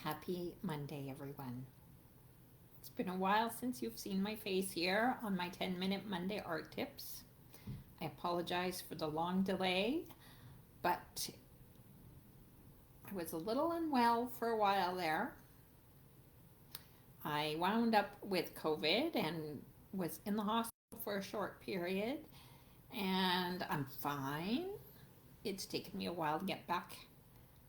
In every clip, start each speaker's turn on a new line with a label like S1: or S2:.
S1: Happy Monday, everyone. It's been a while since you've seen my face here on my 10-minute Monday art tips. I apologize for the long delay, but I was a little unwell for a while there. I wound up with COVID and was in the hospital for a short period, and I'm fine. It's taken me a while to get back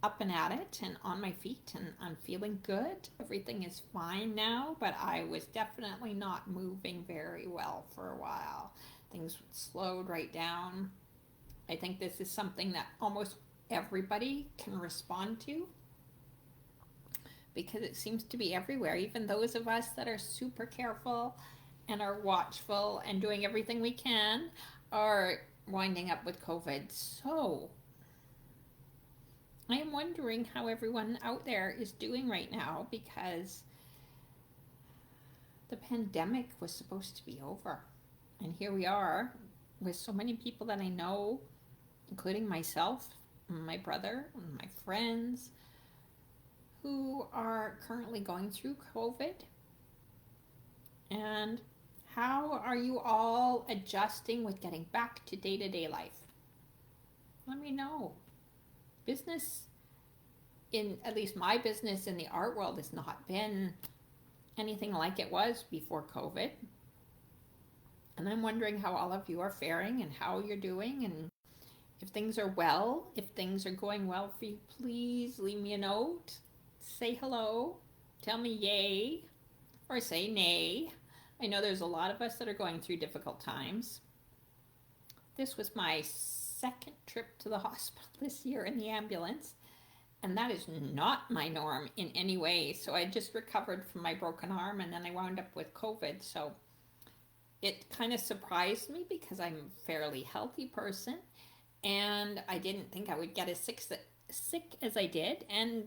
S1: up and at it and on my feet, and I'm feeling good. Everything is fine now, but I was definitely not moving very well for a while. Things slowed right down. I think this is something that almost everybody can respond to because it seems to be everywhere. Even those of us that are super careful and are watchful and doing everything we can are winding up with COVID. So I am wondering how everyone out there is doing right now because the pandemic was supposed to be over. And here we are with so many people that I know, including myself, my brother, and my friends, who are currently going through COVID. And how are you all adjusting with getting back to day-to-day life? Let me know. Business, in at least my business in the art world, has not been anything like it was before COVID. And I'm wondering how all of you are faring and how you're doing, and if things are well, if things are going well for you, please leave me a note. Say hello, tell me yay or say nay. I know there's a lot of us that are going through difficult times. This was my second trip to the hospital this year in the ambulance, and that is not my norm in any way. So I just recovered from my broken arm, and then I wound up with COVID. So it kind of surprised me because I'm a fairly healthy person, and I didn't think I would get as sick as I did. And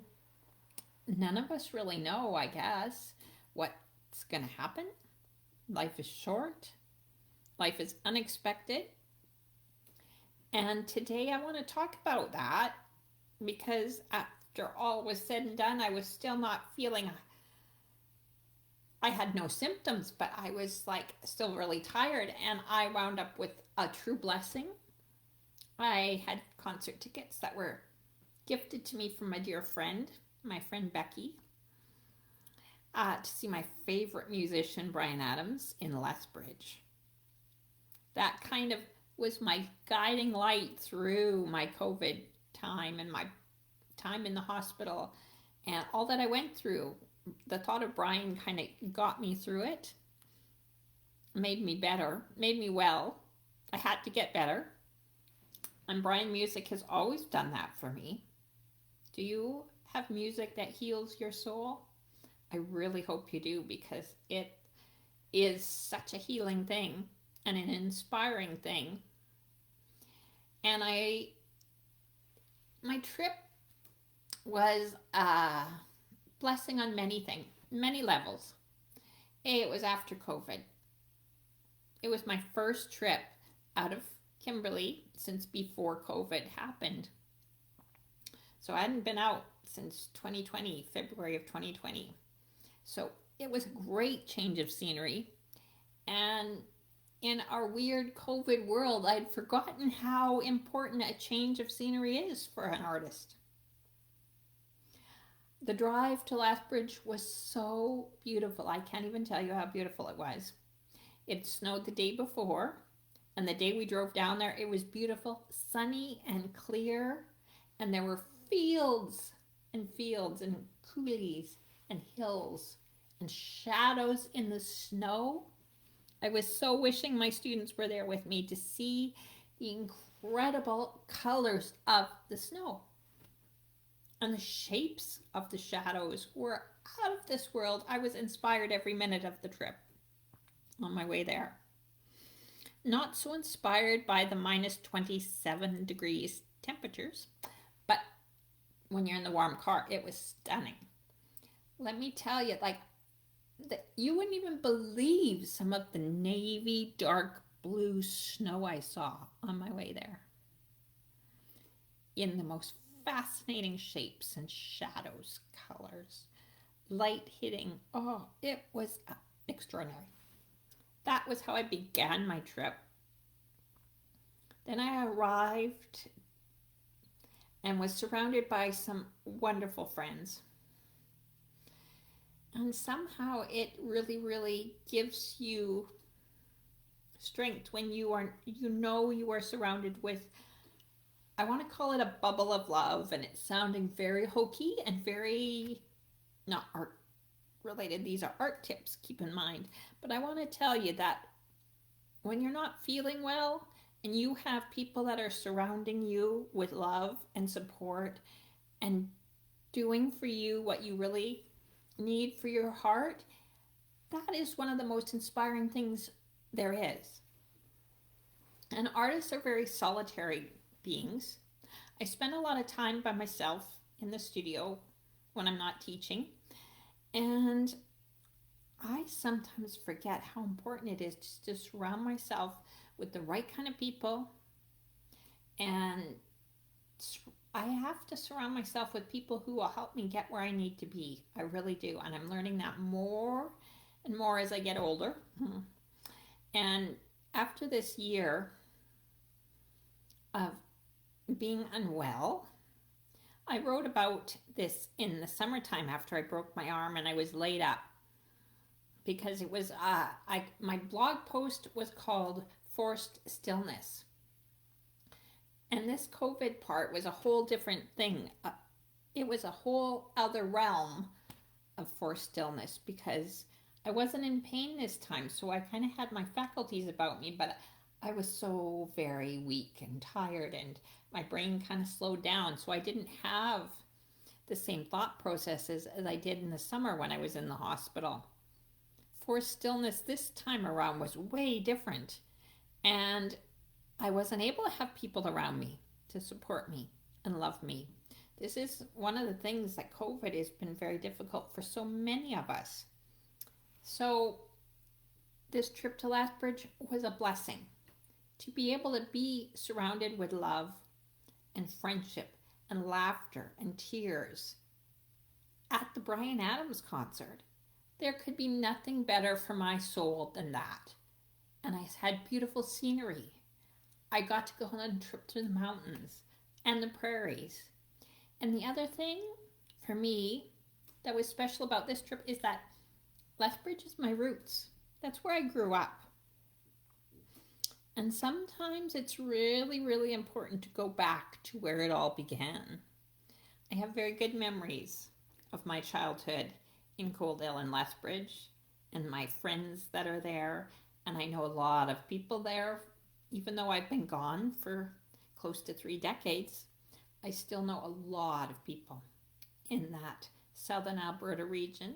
S1: none of us really know, I guess, what's going to happen. Life is short. Life is unexpected. And today I want to talk about that because after all was said and done, I was still not feeling, I had no symptoms, but I was like still really tired, and I wound up with a true blessing. I had concert tickets that were gifted to me from my dear friend, my friend Becky, to see my favorite musician, Bryan Adams, in Lethbridge. That kind of was my guiding light through my COVID time and my time in the hospital and all that I went through. The thought of Bryan kind of got me through it, made me better, made me well. I had to get better. And Bryan music has always done that for me. Do you have music that heals your soul? I really hope you do, because it is such a healing thing and an inspiring thing. And my trip was a blessing on many levels. It was after COVID. It was my first trip out of Kimberley since before COVID happened. So I hadn't been out since 2020, February of 2020. So it was a great change of scenery. And in our weird COVID world, I'd forgotten how important a change of scenery is for an artist. The drive to Lethbridge was so beautiful. I can't even tell you how beautiful it was. It snowed the day before, and the day we drove down there, it was beautiful, sunny and clear, and there were fields and coulees and hills and shadows in the snow. I was so wishing my students were there with me to see the incredible colors of the snow. And the shapes of the shadows were out of this world. I was inspired every minute of the trip on my way there. Not so inspired by the minus 27 degrees temperatures, but when you're in the warm car, it was stunning. Let me tell you, you wouldn't even believe some of the navy dark blue snow I saw on my way there, in the most fascinating shapes and shadows, colors. light hitting. Oh, it was extraordinary. That was how I began my trip. Then I arrived and was surrounded by some wonderful friends. And somehow it really, really gives you strength when you are surrounded with, I want to call it a bubble of love, and it's sounding very hokey and very not art related. These are art tips, keep in mind. But I want to tell you that when you're not feeling well and you have people that are surrounding you with love and support and doing for you what you really need for your heart, that is one of the most inspiring things there is. And artists are very solitary beings. I spend a lot of time by myself in the studio when I'm not teaching, and I sometimes forget how important it is to surround myself with the right kind of people. And I have to surround myself with people who will help me get where I need to be. I really do. And I'm learning that more and more as I get older. And after this year of being unwell, I wrote about this in the summertime after I broke my arm and I was laid up, because it was my blog post was called Forced Stillness. And this COVID part was a whole different thing. It was a whole other realm of forced stillness, because I wasn't in pain this time, so I kind of had my faculties about me, but I was so very weak and tired, and my brain kind of slowed down, so I didn't have the same thought processes as I did in the summer when I was in the hospital. Forced stillness this time around was way different, and I wasn't able to have people around me to support me and love me. This is one of the things that COVID has been very difficult for so many of us. So this trip to Lethbridge was a blessing. To be able to be surrounded with love and friendship and laughter and tears at the Bryan Adams concert. There could be nothing better for my soul than that. And I had beautiful scenery. I got to go on a trip to the mountains and the prairies. And the other thing for me that was special about this trip is that Lethbridge is my roots. That's where I grew up. And sometimes it's really, really important to go back to where it all began. I have very good memories of my childhood in Coaldale and Lethbridge and my friends that are there. And I know a lot of people there. Even though I've been gone for close to 3 decades, I still know a lot of people in that southern Alberta region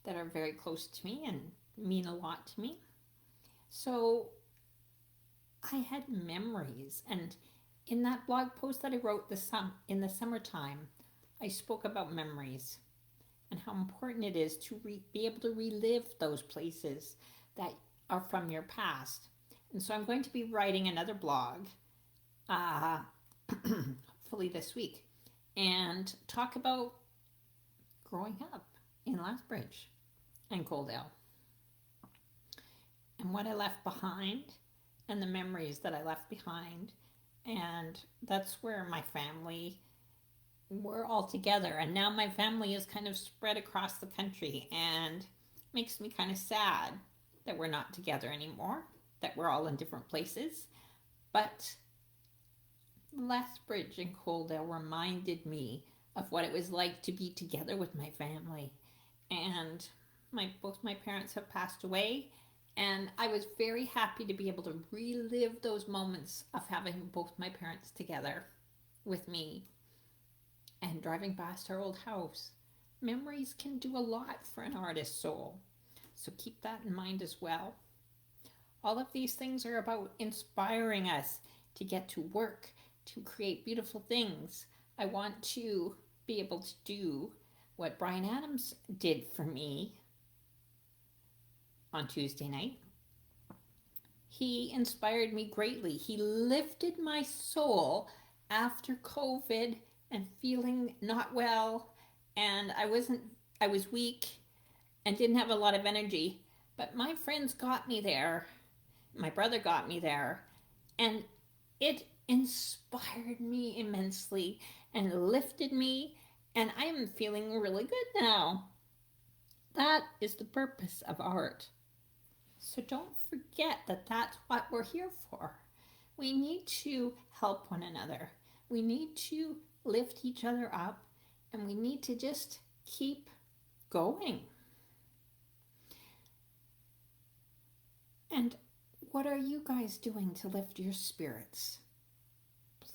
S1: that are very close to me and mean a lot to me. So I had memories, and in that blog post that I wrote in the summertime, I spoke about memories and how important it is to be able to relive those places that are from your past. And so I'm going to be writing another blog, hopefully this week, and talk about growing up in Lethbridge and Coaldale and what I left behind and the memories that I left behind. And that's where my family, we're all together. And now my family is kind of spread across the country, and makes me kind of sad that we're not together anymore, that we're all in different places. But Lethbridge and Coaldale reminded me of what it was like to be together with my family. And both my parents have passed away, and I was very happy to be able to relive those moments of having both my parents together with me and driving past our old house. Memories can do a lot for an artist's soul, so keep that in mind as well. All of these things are about inspiring us to get to work, to create beautiful things. I want to be able to do what Bryan Adams did for me on Tuesday night. He inspired me greatly. He lifted my soul after COVID and feeling not well, and I wasn't I was weak and didn't have a lot of energy, but my friends got me there. My brother got me there, and it inspired me immensely and lifted me, and I am feeling really good now. That is the purpose of art. So don't forget that that's what we're here for. We need to help one another. We need to lift each other up, and we need to just keep going. And what are you guys doing to lift your spirits?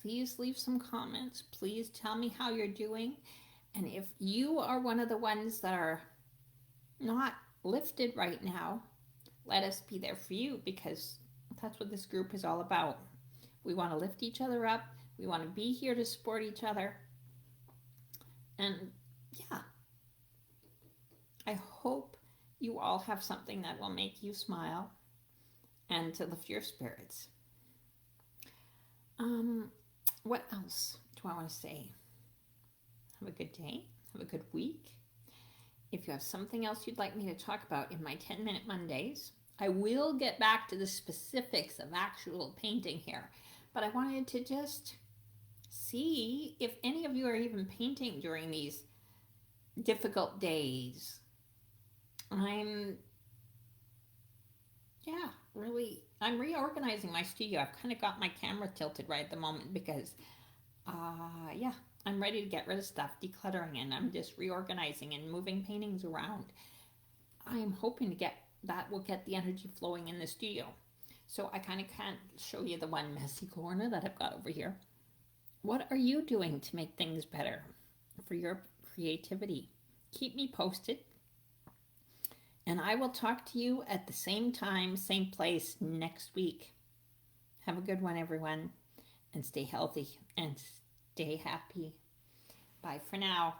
S1: Please leave some comments. Please tell me how you're doing. And if you are one of the ones that are not lifted right now, let us be there for you, because that's what this group is all about. We want to lift each other up. We want to be here to support each other. And yeah, I hope you all have something that will make you smile and to lift your spirits. What else do I want to say? Have a good day. Have a good week. If you have something else you'd like me to talk about in my 10-minute Mondays, I will get back to the specifics of actual painting here. But I wanted to just see if any of you are even painting during these difficult days. I'm reorganizing my studio. I've kind of got my camera tilted right at the moment because, I'm ready to get rid of stuff, decluttering, and I'm just reorganizing and moving paintings around. I'm hoping that will get the energy flowing in the studio. So I kind of can't show you the one messy corner that I've got over here. What are you doing to make things better for your creativity? Keep me posted. And I will talk to you at the same time, same place next week. Have a good one, everyone, and stay healthy and stay happy. Bye for now.